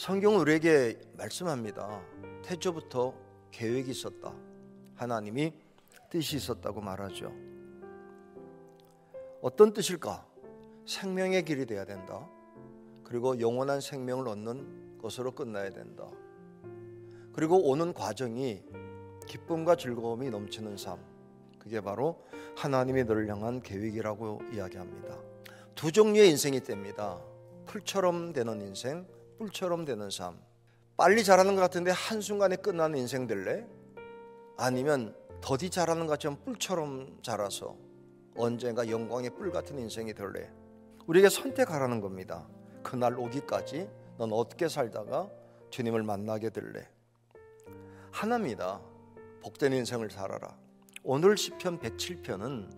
성경은 우리에게 말씀합니다. 태초부터 계획이 있었다. 하나님이 뜻이 있었다고 말하죠. 어떤 뜻일까? 생명의 길이 되어야 된다. 그리고 영원한 생명을 얻는 것으로 끝나야 된다. 그리고 오는 과정이 기쁨과 즐거움이 넘치는 삶, 그게 바로 하나님이 너를 향한 계획이라고 이야기합니다. 두 종류의 인생이 됩니다. 풀처럼 되는 인생, 뿔처럼 되는 삶. 빨리 자라는 것 같은데 한순간에 끝나는 인생 될래? 아니면 더디 자라는 것처럼 뿔처럼 자라서 언젠가 영광의 뿔 같은 인생이 될래? 우리에게 선택하라는 겁니다. 그날 오기까지 넌 어떻게 살다가 주님을 만나게 될래? 하나입니다. 복된 인생을 살아라. 오늘 시편 107편은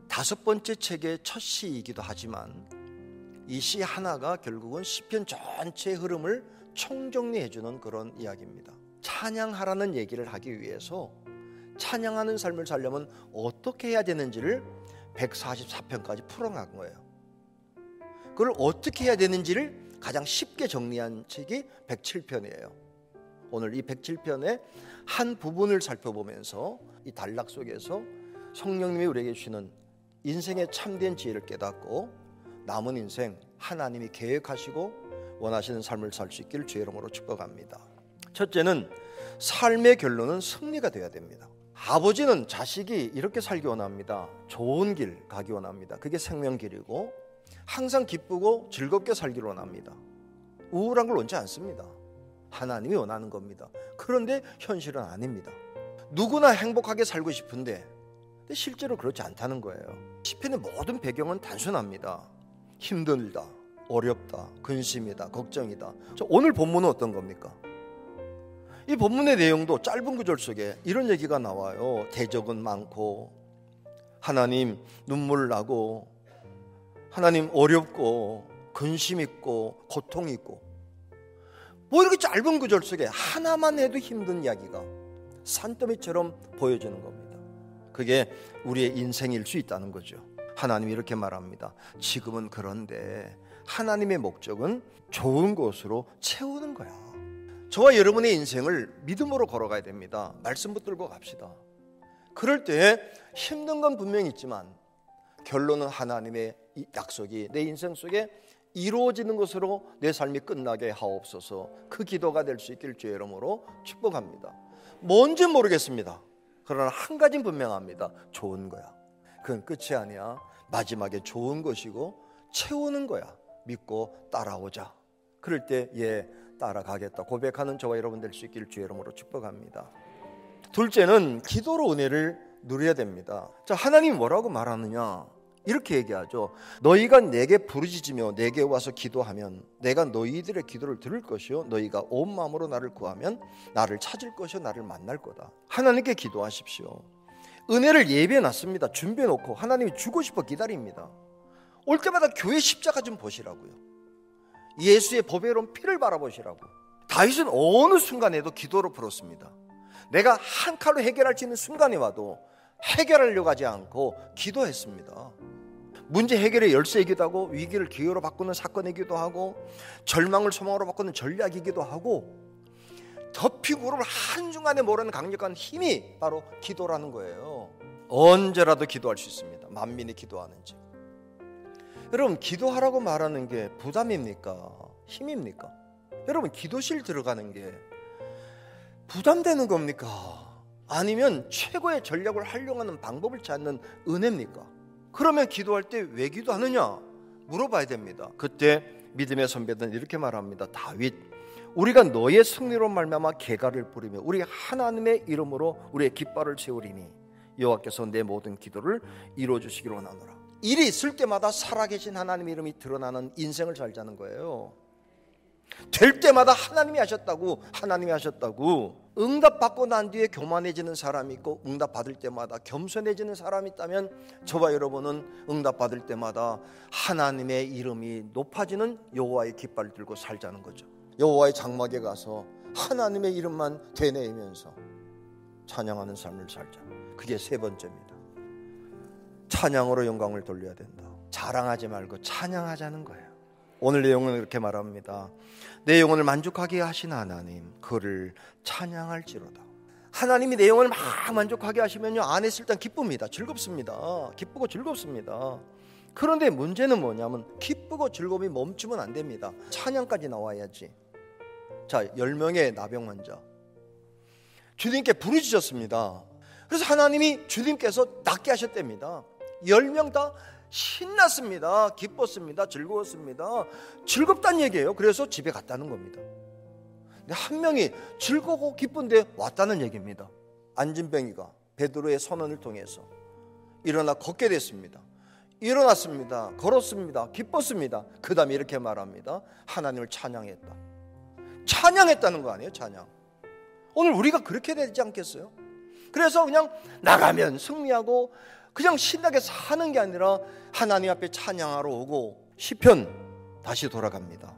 5번째 책의 첫 시이기도 하지만 이 시 하나가 결국은 시편 전체의 흐름을 총정리해주는 그런 이야기입니다. 찬양하라는 얘기를 하기 위해서 찬양하는 삶을 살려면 어떻게 해야 되는지를 144편까지 풀어간 거예요. 그걸 어떻게 해야 되는지를 가장 쉽게 정리한 책이 107편이에요. 오늘 이 107편의 한 부분을 살펴보면서 이 단락 속에서 성령님이 우리에게 주시는 인생의 참된 지혜를 깨닫고 남은 인생 하나님이 계획하시고 원하시는 삶을 살 수 있기를 주의 이름으로 축복합니다. 첫째는 삶의 결론은 승리가 되어야 됩니다. 아버지는 자식이 이렇게 살기 원합니다. 좋은 길 가기 원합니다. 그게 생명길이고 항상 기쁘고 즐겁게 살기를 원합니다. 우울한 걸 원치 않습니다. 하나님이 원하는 겁니다. 그런데 현실은 아닙니다. 누구나 행복하게 살고 싶은데 실제로 그렇지 않다는 거예요. 시편의 모든 배경은 단순합니다. 힘들다, 어렵다, 근심이다, 걱정이다. 오늘 본문은 어떤 겁니까? 이 본문의 내용도 짧은 구절 속에 이런 얘기가 나와요. 대적은 많고 하나님 눈물 나고 하나님 어렵고 근심 있고 고통 있고 뭐 이렇게 짧은 구절 속에 하나만 해도 힘든 이야기가 산더미처럼 보여지는 겁니다. 그게 우리의 인생일 수 있다는 거죠. 하나님이 이렇게 말합니다. 지금은 그런데 하나님의 목적은 좋은 것으로 채우는 거야. 저와 여러분의 인생을 믿음으로 걸어가야 됩니다. 말씀 붙들고 갑시다. 그럴 때 힘든 건 분명히 있지만 결론은 하나님의 약속이 내 인생 속에 이루어지는 것으로 내 삶이 끝나게 하옵소서. 그 기도가 될 수 있길 주의 이름으로 축복합니다. 뭔지 모르겠습니다. 그러나 한 가지는 분명합니다. 좋은 거야. 그건 끝이 아니야. 마지막에 좋은 것이고 채우는 거야. 믿고 따라오자. 그럴 때 따라가겠다 고백하는 저와 여러분 될 수 있길 주의 이름으로 축복합니다. 둘째는 기도로 은혜를 누려야 됩니다. 자, 하나님 뭐라고 말하느냐? 이렇게 얘기하죠. 너희가 내게 부르짖으며 내게 와서 기도하면 내가 너희들의 기도를 들을 것이요 너희가 온 마음으로 나를 구하면 나를 찾을 것이요 나를 만날 거다. 하나님께 기도하십시오. 은혜를 예비해 놨습니다. 준비해 놓고 하나님이 주고 싶어 기다립니다. 올 때마다 교회 십자가 좀 보시라고요. 예수의 보배로운 피를 바라보시라고. 다윗은 어느 순간에도 기도로 풀었습니다. 내가 한 칼로 해결할 수 있는 순간이 와도 해결하려고 하지 않고 기도했습니다. 문제 해결의 열쇠이기도 하고 위기를 기회로 바꾸는 사건이기도 하고 절망을 소망으로 바꾸는 전략이기도 하고 덮이고 구름을 한순간에 모르는 강력한 힘이 바로 기도라는 거예요. 언제라도 기도할 수 있습니다. 만민이 기도하는지. 여러분, 기도하라고 말하는 게 부담입니까? 힘입니까? 여러분, 기도실 들어가는 게 부담되는 겁니까? 아니면 최고의 전략을 활용하는 방법을 찾는 은혜입니까? 그러면 기도할 때 왜 기도하느냐? 물어봐야 됩니다. 그때 믿음의 선배들은 이렇게 말합니다. 다윗, 우리가 너의 승리로 말미암아 개가를 부리며 우리 하나님의 이름으로 우리의 깃발을 세우리니 여호와께서 내 모든 기도를 이루어주시기를 원하노라. 일이 있을 때마다 살아계신 하나님의 이름이 드러나는 인생을 살자는 거예요. 될 때마다 하나님이 하셨다고 응답받고 난 뒤에 교만해지는 사람이 있고 응답받을 때마다 겸손해지는 사람이 있다면 저와 여러분은 응답받을 때마다 하나님의 이름이 높아지는 여호와의 깃발을 들고 살자는 거죠. 여호와의 장막에 가서 하나님의 이름만 되뇌이면서 찬양하는 삶을 살자. 그게 세 번째입니다. 찬양으로 영광을 돌려야 된다. 자랑하지 말고 찬양하자는 거예요. 오늘 내용은 이렇게 말합니다. 내 영혼을 만족하게 하신 하나님, 그를 찬양할지로다. 하나님이 내 영혼을 막 만족하게 하시면요, 안에서 일단 기쁩니다. 즐겁습니다. 기쁘고 즐겁습니다. 그런데 문제는 뭐냐면 기쁘고 즐거움이 멈추면 안 됩니다. 찬양까지 나와야지. 자, 10명의 나병 환자, 주님께 부르짖었습니다. 그래서 하나님이 주님께서 낫게 하셨답니다. 10명 다 신났습니다. 기뻤습니다. 즐거웠습니다. 즐겁다는 얘기예요. 그래서 집에 갔다는 겁니다. 근데 한 명이 즐거워 기쁜데 왔다는 얘기입니다. 안진뱅이가 베드로의 선언을 통해서 일어나 걷게 됐습니다. 일어났습니다. 걸었습니다. 기뻤습니다. 그 다음에 이렇게 말합니다. 하나님을 찬양했다. 찬양했다는 거 아니에요? 찬양. 오늘 우리가 그렇게 되지 않겠어요? 그래서 그냥 나가면 승리하고 그냥 신나게 사는 게 아니라 하나님 앞에 찬양하러 오고, 시편 다시 돌아갑니다.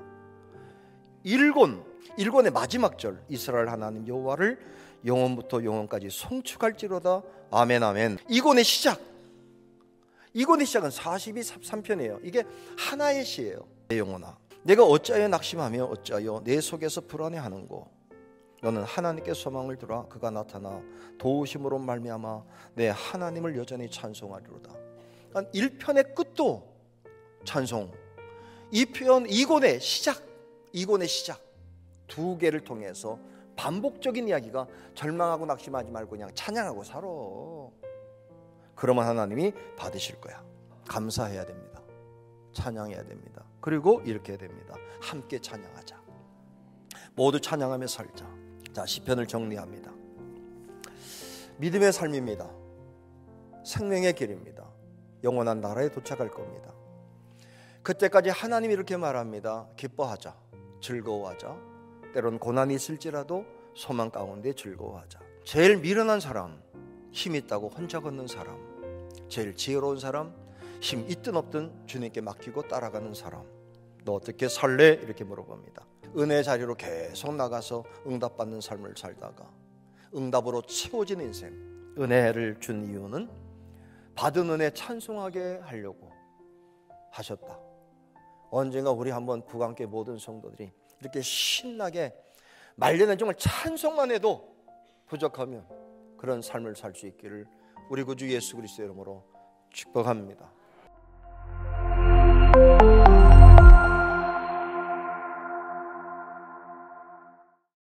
일권의 마지막 절, 이스라엘 하나님 여호와를 영원부터 영원까지 송축할지로다. 아멘 아멘. 이권의 시작은 42-3편이에요. 이게 하나의 시예요. 내 영혼아, 내가 어찌하여 낙심하며 어찌하여 내 속에서 불안해하는고. 너는 하나님께 소망을 두라. 그가 나타나 도우심으로 말미암아 내 하나님을 여전히 찬송하리로다. 1편의 끝도 찬송, 2권의 시작 두 개를 통해서 반복적인 이야기가 절망하고 낙심하지 말고 그냥 찬양하고 살아. 그러면 하나님이 받으실 거야. 감사해야 됩니다. 찬양해야 됩니다. 그리고 이렇게 해야 됩니다. 함께 찬양하자. 모두 찬양하며 살자. 자, 시편을 정리합니다. 믿음의 삶입니다. 생명의 길입니다. 영원한 나라에 도착할 겁니다. 그때까지 하나님이 이렇게 말합니다. 기뻐하자, 즐거워하자. 때론 고난이 있을지라도 소망 가운데 즐거워하자. 제일 미련한 사람, 힘 있다고 혼자 걷는 사람, 제일 지혜로운 사람, 힘 있든 없든 주님께 맡기고 따라가는 사람, 너 어떻게 살래? 이렇게 물어봅니다. 은혜 자리로 계속 나가서 응답받는 삶을 살다가 응답으로 채워진 인생, 은혜를 준 이유는 받은 은혜 찬송하게 하려고 하셨다. 언젠가 우리 한번 부강교회 모든 성도들이 이렇게 신나게 말년에 정말 찬송만 해도 부족하면 그런 삶을 살 수 있기를 우리 구주 예수 그리스도의 이름으로 축복합니다.